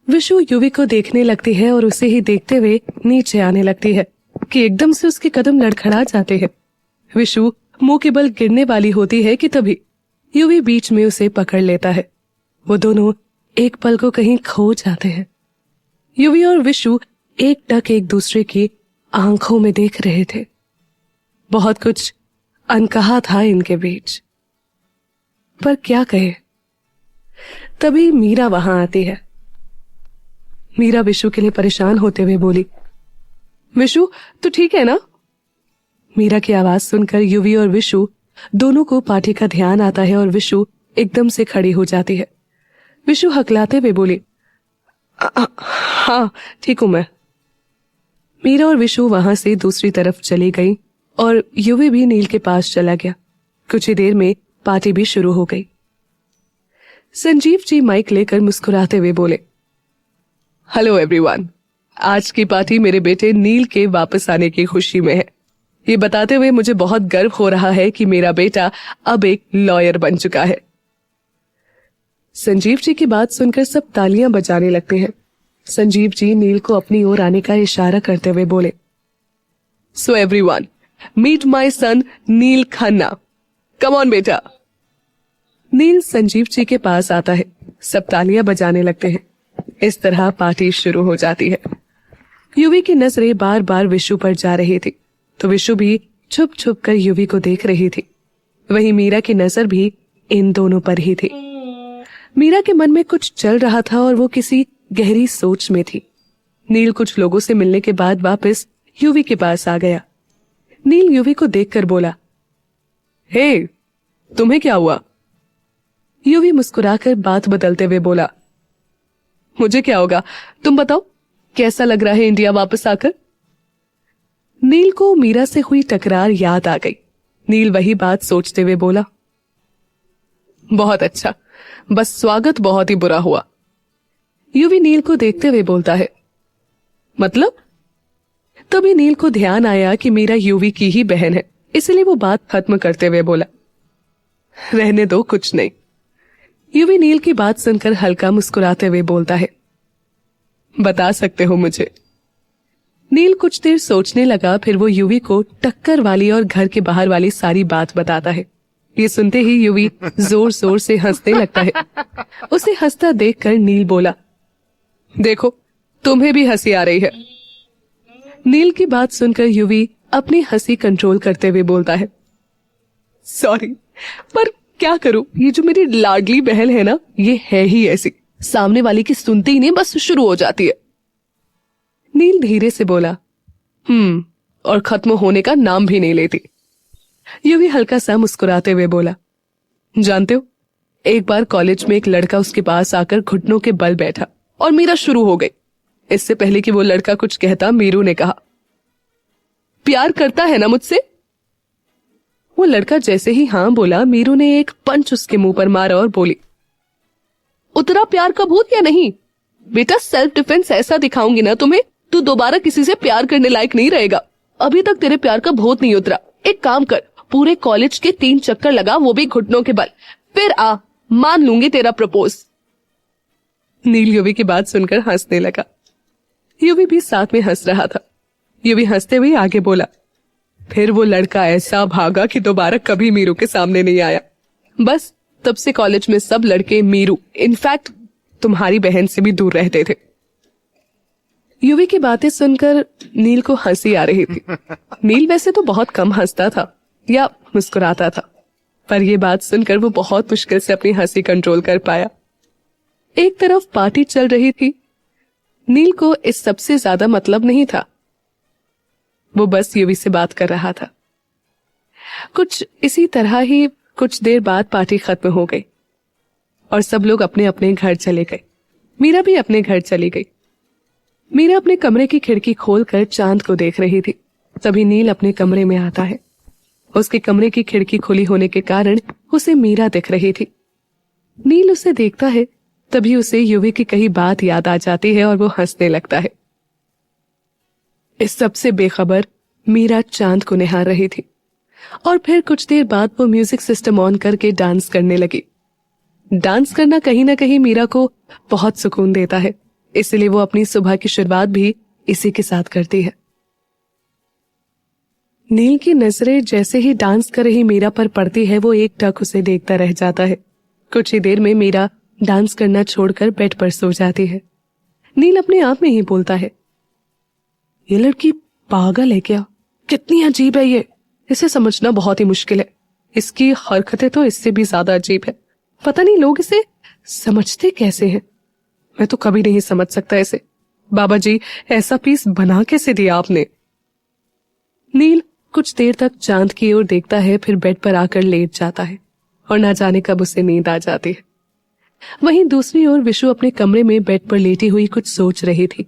विशु युवी को देखने लगती है और उसे ही देखते हुए नीचे आने लगती है कि एकदम से उसके कदम लड़खड़ा जाते हैं। विशु मुंह के बल गिरने वाली होती है कि तभी युवी बीच में उसे पकड़ लेता है। वो दोनों एक पल को कहीं खो जाते हैं। युवी और विशु एकटक एक दूसरे की आंखों में देख रहे थे। बहुत कुछ अनकहा था इनके बीच, पर क्या कहे। तभी मीरा वहां आती है। मीरा विशु के लिए परेशान होते हुए बोली, विशु तू ठीक है ना? मीरा की आवाज सुनकर युवी और विशु दोनों को पाठी का ध्यान आता है और विशु एकदम से खड़ी हो जाती है। विशु हकलाते हुए बोली, हाँ ठीक हूं मैं। मीरा और विशु वहां से दूसरी तरफ चली गई और युवी भी नील के पास चला गया। कुछ ही देर में पार्टी भी शुरू हो गई। संजीव जी माइक लेकर मुस्कुराते हुए बोले, हेलो एवरीवन, आज की पार्टी मेरे बेटे नील के वापस आने की खुशी में है। ये बताते हुए मुझे बहुत गर्व हो रहा है कि मेरा बेटा अब एक लॉयर बन चुका है। संजीव जी की बात सुनकर सब तालियां बजाने लगते हैं। संजीव जी नील को अपनी ओर आने का इशारा करते हुए बोले, so everyone, meet my son Neel Khanna, come on बेटा। नील संजीव जी के पास आता है। सब तालियां बजाने लगते हैं। इस तरह पार्टी शुरू हो जाती है। युवी की नजरें बार बार विशु पर जा रही थी, तो विशु भी छुप छुप कर युवी को देख रही थी। वहीं मीरा की नजर भी इन दोनों पर ही थी। मीरा के मन में कुछ चल रहा था और वो किसी गहरी सोच में थी। नील कुछ लोगों से मिलने के बाद वापस युवी के पास आ गया। नील युवी को देखकर बोला, हे, तुम्हें क्या हुआ? युवी मुस्कुराकर बात बदलते हुए बोला, मुझे क्या होगा, तुम बताओ कैसा लग रहा है इंडिया वापस आकर? नील को मीरा से हुई टकरार याद आ गई। नील वही बात सोचते हुए बोला, बहुत अच्छा, बस स्वागत बहुत ही बुरा हुआ। युवी नील को देखते हुए बोलता है, मतलब? तभी नील को ध्यान आया कि मीरा युवी की ही बहन है, इसलिए वो बात खत्म करते हुए बोला, रहने दो, कुछ नहीं। युवी नील की बात सुनकर हल्का मुस्कुराते हुए बोलता है, बता सकते हो मुझे? नील कुछ देर सोचने लगा, फिर वो युवी को टक्कर वाली और घर के बाहर वाली सारी बात बताता है। ये सुनते ही युवी जोर जोर से हंसने लगता है। उसे हंसता देखकर नील बोला, देखो तुम्हें भी हंसी आ रही है। नील की बात सुनकर युवी अपनी हंसी कंट्रोल करते हुए बोलता है, सॉरी, पर क्या करूं, ये जो मेरी लाडली बहन है ना, ये है ही ऐसी, सामने वाले की सुनते ही नहीं बस शुरू हो जाती है। नील धीरे से बोला, और खत्म होने का नाम भी नहीं लेती। युवी हल्का सा मुस्कुराते हुए बोला, जानते हो, एक बार कॉलेज में एक लड़का उसके पास आकर घुटनों के बल बैठा और मीरा शुरू हो गई। इससे पहले कि वो लड़का कुछ कहता, मीरू ने कहा, प्यार करता है ना मुझसे? वो लड़का जैसे ही हां बोला, मीरू ने एक पंच उसके मुंह पर मारा और बोली, उतरा प्यार का भूत या नहीं? बेटा सेल्फ डिफेंस ऐसा दिखाऊंगी ना तुम्हें, तू दोबारा किसी से प्यार करने लायक नहीं रहेगा। अभी तक तेरे प्यार का भूत नहीं उतरा। एक काम कर, पूरे कॉलेज के 3 चक्कर लगा, वो भी घुटनों के बल, फिर आ, मान लूंगी तेरा प्रपोज। नील युवी की बात सुनकर हंसने लगा। युवी भी साथ में हंस रहा था। युवी हंसते हुए आगे बोला, फिर वो लड़का ऐसा भागा कि दोबारा कभी मीरू के सामने नहीं आया। बस तब से कॉलेज में सब लड़के मीरू, इनफैक्ट तुम्हारी बहन से भी दूर रहते थे। युवी की बातें सुनकर नील को हंसी आ रही थी। नील वैसे तो बहुत कम हंसता था या मुस्कुराता था, पर यह बात सुनकर वो बहुत मुश्किल से अपनी हंसी कंट्रोल कर पाया। एक तरफ पार्टी चल रही थी। नील को इस सबसे ज्यादा मतलब नहीं था। वो बस युवी से बात कर रहा था। कुछ इसी तरह ही कुछ देर बाद पार्टी खत्म हो गई और सब लोग अपने अपने घर चले गए। मीरा भी अपने घर चली गई। मीरा अपने कमरे की खिड़की खोलकर चांद को देख रही थी। तभी नील अपने कमरे में आता है। उसके कमरे की खिड़की खुली होने के कारण उसे मीरा दिख रही थी। नील उसे देखता है, तभी उसे युवी की कही बात याद आ जाती है और वो हंसने लगता है। इस सबसे बेखबर मीरा चांद को निहार रही थी और फिर कुछ देर बाद वो म्यूजिक सिस्टम ऑन करके डांस करने लगी। डांस करना कहीं ना कहीं मीरा को बहुत सुकून देता है, इसलिए वो अपनी सुबह की शुरुआत भी इसी के साथ करती है। नील की नजरें जैसे ही डांस कर रही मीरा पर पड़ती है, वो एकटक उसे देखता रह जाता है। कुछ ही देर में मीरा डांस करना छोड़कर बेड पर सो जाती है। नील अपने आप में ही बोलता है, ये लड़की पागल है क्या? कितनी अजीब है ये, इसे समझना बहुत ही मुश्किल है। इसकी हरकतें तो इससे भी ज्यादा अजीब है। पता नहीं लोग इसे समझते कैसे हैं। मैं तो कभी नहीं समझ सकता इसे। बाबा जी, ऐसा पीस बना कैसे दिया आपने? नील कुछ देर तक चांद की ओर देखता है, फिर बेड पर आकर लेट जाता है और ना जाने कब उसे नींद आ जाती है। वहीं दूसरी ओर विशु अपने कमरे में बेड पर लेटी हुई कुछ सोच रही थी।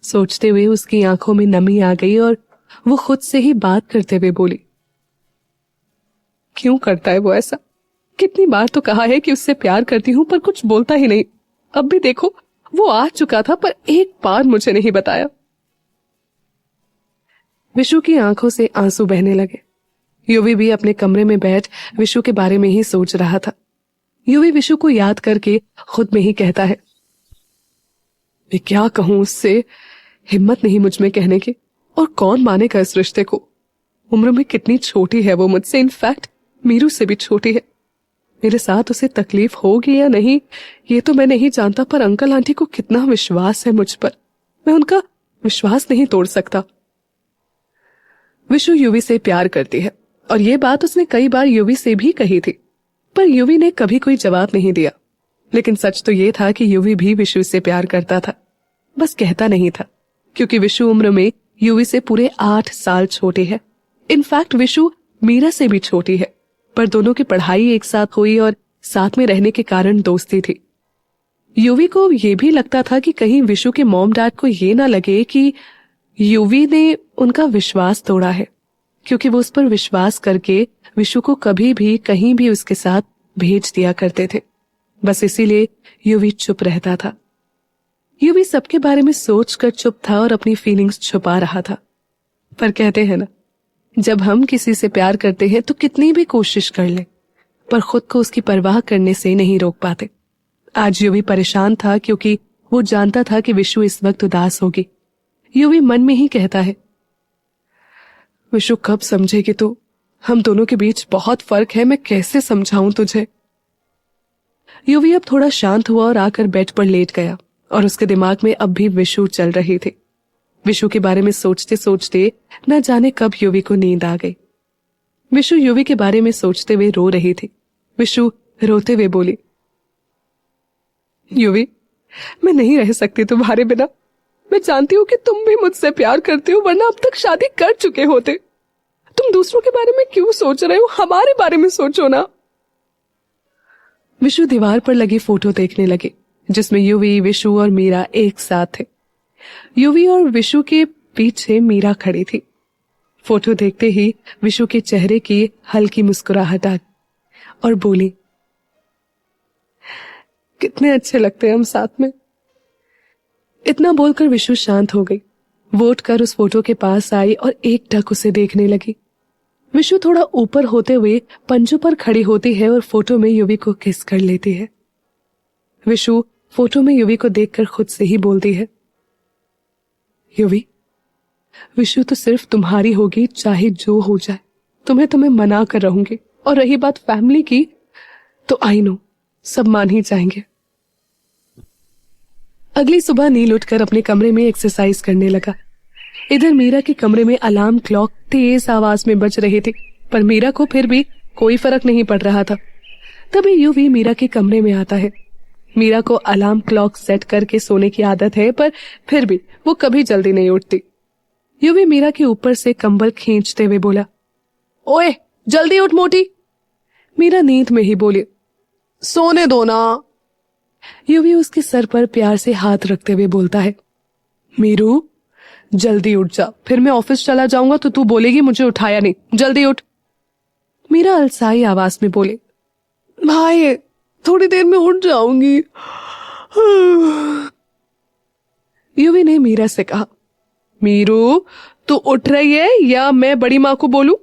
सोचते हुए उसकी आंखों में नमी आ गई और वो खुद से ही बात करते हुए बोली, क्यों करता है वो ऐसा? कितनी बार तो कहा है कि उससे प्यार करती हूं, पर कुछ बोलता ही नहीं। अब भी देखो, वो आ चुका था पर एक बार मुझे नहीं बताया। विशु की आंखों से आंसू बहने लगे। युवी भी अपने कमरे में बैठ विशु के बारे में ही सोच रहा था। युवी विशु को याद करके खुद में ही कहता है, मैं क्या कहूं उससे, हिम्मत नहीं मुझ में कहने की, और कौन मानेगा इस रिश्ते को। उम्र में कितनी छोटी है वो मुझसे, इनफैक्ट मीरू से भी छोटी है। मेरे साथ उसे तकलीफ होगी या नहीं ये तो मैं नहीं जानता, पर अंकल आंटी को कितना विश्वास है मुझ पर, मैं उनका विश्वास नहीं तोड़ सकता। विशु युवी से प्यार करती है और ये बात उसने कई बार युवी से भी कही थी, पर युवी ने कभी कोई जवाब नहीं दिया। लेकिन सच तो ये था कि युवी भी विशु से प्यार करता था, बस कहता नहीं था, क्योंकि विशु उम्र में युवी से पूरे 8 साल छोटी है। इनफैक्ट विशु मीरा से भी छोटी है, पर दोनों की पढ़ाई एक साथ हुई और साथ में रहने के कारण दोस्ती थी। युवी को यह भी लगता था कि कहीं विशु के मॉम डैड को ये ना लगे कि युवी ने उनका विश्वास तोड़ा है, क्योंकि वो उस पर विश्वास करके विशु को कभी भी कहीं भी उसके साथ भेज दिया करते थे। बस इसीलिए युवी चुप रहता था। युवी सबके बारे में सोचकर चुप था और अपनी फीलिंग्स छुपा रहा था। पर कहते हैं ना, जब हम किसी से प्यार करते हैं तो कितनी भी कोशिश कर ले, पर खुद को उसकी परवाह करने से नहीं रोक पाते। आज युवी परेशान था क्योंकि वो जानता था कि विशु इस वक्त उदास होगी। युवी मन में ही कहता है, विशु कब समझेगी तू? हम दोनों के बीच बहुत फर्क है, मैं कैसे समझाऊं तुझे? युवी अब थोड़ा शांत हुआ और आकर बेड पर लेट गया और उसके दिमाग में अब भी विशु चल रही थी। विशु के बारे में सोचते सोचते न जाने कब युवी को नींद आ गई। विशु युवी के बारे में सोचते हुए रो रही थी। विशु रोते हुए बोली, युवी, मैं नहीं रह सकती तुम्हारे बिना। मैं जानती हूँ कि तुम भी मुझसे प्यार करते हो, वरना अब तक शादी कर चुके होते। तुम दूसरों के बारे में क्यों सोच रहे हो? हमारे बारे में सोचो ना। विशु दीवार पर लगी फोटो देखने लगे, जिसमें युवी, विशु और मीरा एक साथ थे। युवी और विशु के पीछे मीरा खड़ी थी। फोटो देखते ही विशु के चेहरे की हल्की मुस्कुराहट आ और बोली, कितने अच्छे लगते हैं हम साथ में। इतना बोलकर विशु शांत हो गई। वो उठकर उस फोटो के पास आई और एकटक उसे देखने लगी। विशु थोड़ा ऊपर होते हुए पंजों पर खड़ी होती है और फोटो में युवी को किस कर लेती है। विशु फोटो में युवी को देखकर खुद से ही बोलती है, युवी, विशु तो सिर्फ तुम्हारी होगी, चाहे जो हो जाए। तुम्हें मना कर रहूंगी। और रही बात फैमिली की, तो आई नो सब मान ही जाएंगे। अगली सुबह नील उठकर अपने कमरे में एक्सरसाइज करने लगा। इधर मीरा के कमरे में अलार्म क्लॉक तेज आवाज में बज रही थी, पर मीरा को फिर भी कोई फर्क नहीं पड़ रहा था। तभी युवी मीरा के कमरे में आता है। मीरा को अलार्म क्लॉक सेट करके सोने की आदत है, पर फिर भी वो कभी जल्दी नहीं उठती। युवी मीरा के ऊपर से कंबल खींचते हुए बोला, ओए जल्दी उठ मोटी। मीरा नींद में ही बोली, सोने दो ना। युवी उसके सर पर प्यार से हाथ रखते हुए बोलता है, मीरू जल्दी उठ जा, फिर मैं ऑफिस चला जाऊंगा तो तू बोलेगी मुझे उठाया नहीं। जल्दी उठ। मीरा अलसाई आवाज में बोले, भाई थोड़ी देर में उठ जाऊंगी। युवी ने मीरा से कहा, मीरू तू उठ रही है या मैं बड़ी माँ को बोलूं?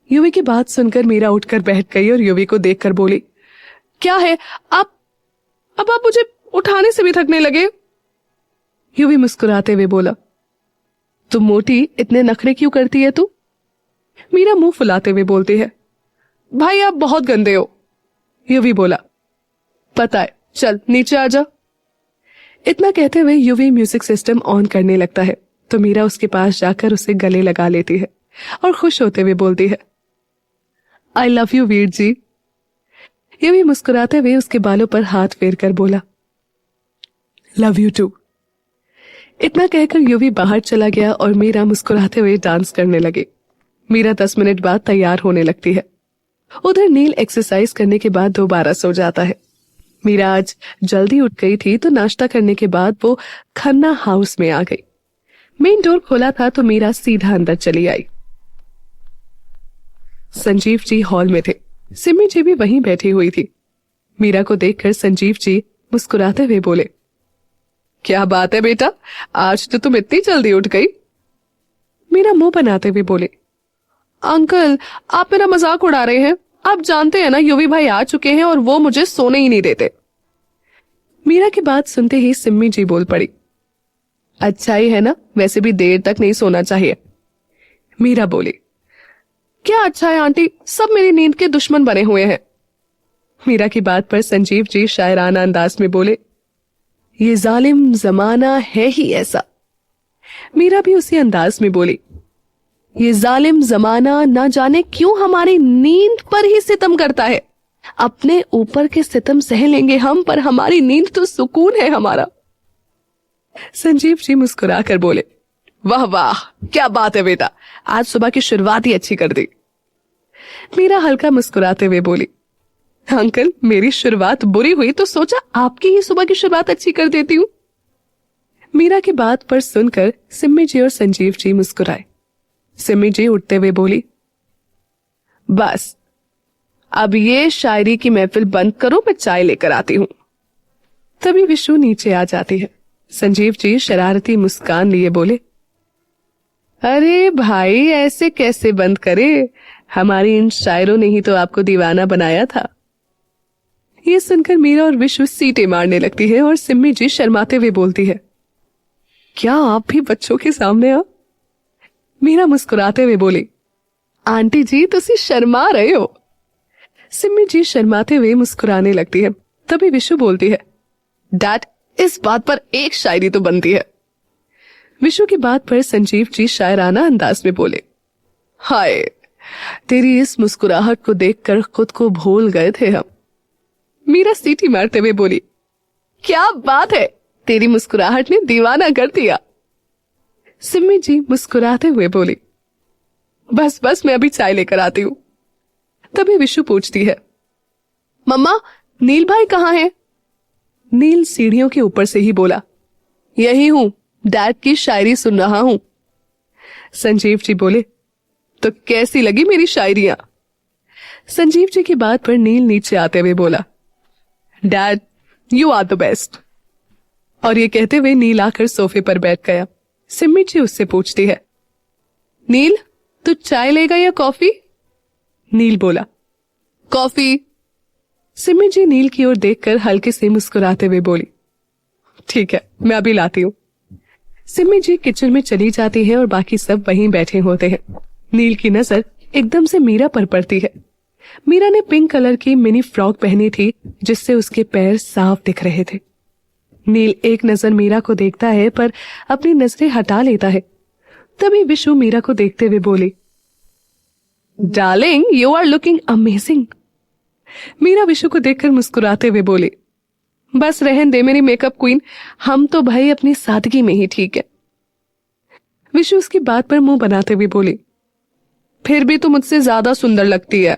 युवी की बात सुनकर मीरा उठकर बैठ गई और युवी को देखकर बोली, क्या है अब आप मुझे उठाने से भी थकने लगे। युवी मुस्कुराते हुए बोला, तुम मोटी, इतने नखरे क्यों करती है तू? मीरा मुंह फुलाते हुए बोलती है, भाई आप बहुत गंदे हो। युवी बोला, पता है, चल नीचे आ जा। इतना कहते हुए युवी म्यूजिक सिस्टम ऑन करने लगता है तो मीरा उसके पास जाकर उसे गले लगा लेती है और खुश होते हुए बोलती है, I love you Veer ji. युवी मुस्कुराते हुए उसके बालों पर हाथ फेर कर बोला, लव यू टू। इतना कहकर युवी बाहर चला गया और मीरा मुस्कुराते हुए डांस करने लगी। मीरा 10 मिनट बाद तैयार होने लगती है। उधर नील एक्सरसाइज करने के बाद दोबारा सो जाता है। मीरा आज जल्दी उठ गई थी तो नाश्ता करने के बाद वो खन्ना हाउस में आ गई। मेन डोर खोला था तो मीरा सीधा अंदर चली आई। संजीव जी हॉल में थे, सिमी जी भी वहीं बैठी हुई थी। मीरा को देखकर संजीव जी मुस्कुराते हुए बोले, क्या बात है बेटा, आज तो तुम इतनी जल्दी उठ गई। मीरा मुंह बनाते हुए बोले, अंकल आप मेरा मजाक उड़ा रहे हैं, आप जानते हैं ना युवी भाई आ चुके हैं और वो मुझे सोने ही नहीं देते। मीरा की बात सुनते ही सिम्मी जी बोल पड़ी, अच्छा ही है ना, वैसे भी देर तक नहीं सोना चाहिए। मीरा बोली, क्या अच्छा है आंटी, सब मेरी नींद के दुश्मन बने हुए हैं। मीरा की बात पर संजीव जी शायराना अंदाज में बोले, ये जालिम जमाना है ही ऐसा। मीरा भी उसी अंदाज में बोली, ये जालिम जमाना ना जाने क्यों हमारी नींद पर ही सितम करता है। अपने ऊपर के सितम सह लेंगे हम, पर हमारी नींद तो सुकून है हमारा। संजीव जी मुस्कुरा कर बोले, वाह वाह क्या बात है बेटा, आज सुबह की शुरुआत ही अच्छी कर दी। मीरा हल्का मुस्कुराते हुए बोली, अंकल मेरी शुरुआत बुरी हुई तो सोचा आपकी ही सुबह की शुरुआत अच्छी कर देती हूं। मीरा की बात पर सुनकर सिम्मी जी और संजीव जी मुस्कुराए। सिम्मी जी उठते हुए बोली, बस अब ये शायरी की महफिल बंद करो, मैं चाय लेकर आती हूं। तभी विशु नीचे आ जाती है। संजीव जी शरारती मुस्कान लिए बोले, अरे भाई ऐसे कैसे बंद करे, हमारी इन शायरों ने ही तो आपको दीवाना बनाया था। ये सुनकर मीरा और विशु सीटे मारने लगती है और सिम्मी जी शर्माते हुए बोलती है, क्या आप भी बच्चों के सामने हो? मीरा मुस्कुराते हुए बोली, आंटी जी तुसी शर्मा रहे हो। सिम्मी जी शर्माते हुए मुस्कुराने लगती है। तभी विशु बोलती है, डैड इस बात पर एक शायरी तो बनती है। विशु की बात पर संजीव जी शायराना अंदाज में बोले, हाय तेरी इस मुस्कुराहट को देखकर खुद को भूल गए थे हम। मीरा सीटी मारते हुए बोली, क्या बात है, तेरी मुस्कुराहट ने दीवाना कर दिया। सिम्मी जी मुस्कुराते हुए बोली, बस बस मैं अभी चाय लेकर आती हूं। तभी विशु पूछती है, मम्मा नील भाई कहाँ है? नील सीढ़ियों के ऊपर से ही बोला, यही हूं, डैड की शायरी सुन रहा हूं। संजीव जी बोले, तो कैसी लगी मेरी शायरियां? संजीव जी की बात पर नील नीचे आते हुए बोला, dad you are the best. और ये कहते हुए नील आकर सोफे पर बैठ गया। सिम्मी जी उससे पूछती है, नील तू चाय लेगा या कॉफी? नील बोला, कॉफी। सिम्मी जी नील की ओर देखकर हल्के से मुस्कुराते हुए बोली, ठीक है मैं अभी लाती हूं। सिम्मी जी किचन में चली जाती है और बाकी सब वहीं बैठे होते हैं। नील की नजर एकदम से मीरा पर पड़ती है। मीरा ने पिंक कलर की मिनी फ्रॉक पहनी थी जिससे उसके पैर साफ दिख रहे थे। नील एक नजर मीरा को देखता है पर अपनी नजरें हटा लेता है। तभी विशु मीरा को देखते हुए बोली, darling you are looking amazing. Meera Vishu को देखकर मुस्कुराते हुए बोली, बस रहन दे मेरी मेकअप क्वीन, हम तो भाई अपनी सादगी में ही ठीक है। विशु उसकी बात पर मुंह बनाते हुए बोली, फिर भी तू मुझसे ज्यादा सुंदर लगती है।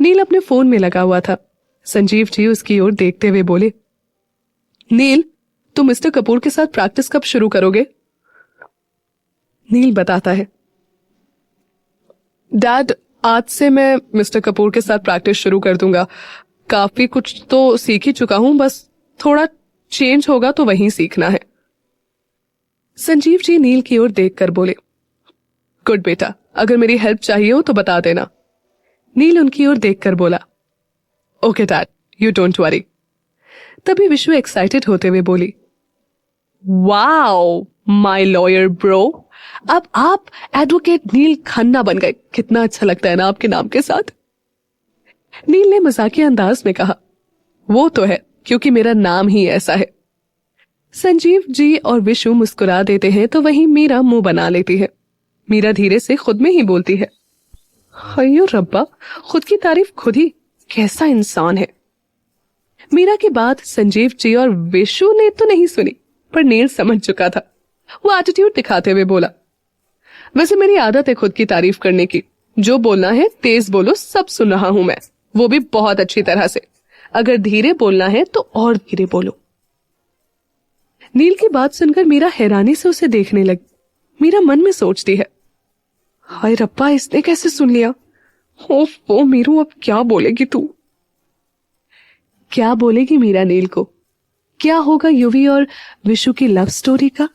नील अपने फोन में लगा हुआ था। संजीव जी उसकी ओर देखते हुए बोले, नील तुम मिस्टर कपूर के साथ प्रैक्टिस कब शुरू करोगे? नील बताता है, डैड आज से मैं मिस्टर कपूर के साथ प्रैक्टिस शुरू कर दूंगा। काफी कुछ तो सीख ही चुका हूं, बस थोड़ा चेंज होगा तो वहीं सीखना है। संजीव जी नील की ओर देखकर बोले, गुड बेटा, अगर मेरी हेल्प चाहिए हो तो बता देना। नील उनकी ओर देखकर बोला, okay dad you don't worry. तभी विशु एक्साइटेड होते हुए बोली, वाओ माय लॉयर ब्रो, अब आप एडवोकेट नील खन्ना बन गए। कितना अच्छा लगता है ना आपके नाम के साथ। नील ने मजाकिया अंदाज में कहा, वो तो है क्योंकि मेरा नाम ही ऐसा है। संजीव जी और विशु मुस्कुरा देते हैं तो वहीं मीरा मुंह बना लेती है। मीरा धीरे से खुद में ही बोलती है, अयो रब्बा, खुद की तारीफ खुद ही, कैसा इंसान है। मीरा की बात संजीव जी और विशु ने तो नहीं सुनी, पर नील समझ चुका था। वो एटीट्यूड दिखाते हुए बोला, वैसे मेरी आदत है खुद की तारीफ करने की। जो बोलना है तेज बोलो, सब सुन रहा हूं मैं, वो भी बहुत अच्छी तरह से। अगर धीरे बोलना है तो और धीरे बोलो। नील की बात सुनकर मीरा हैरानी से उसे देखने लगी। मीरा मन में सोचती है, हाय रब्बा, इसने कैसे सुन लिया। ओ मीरू, अब क्या बोलेगी तू। क्या बोलेगी मीरा नील को? क्या होगा युवी और विशु की लव स्टोरी का?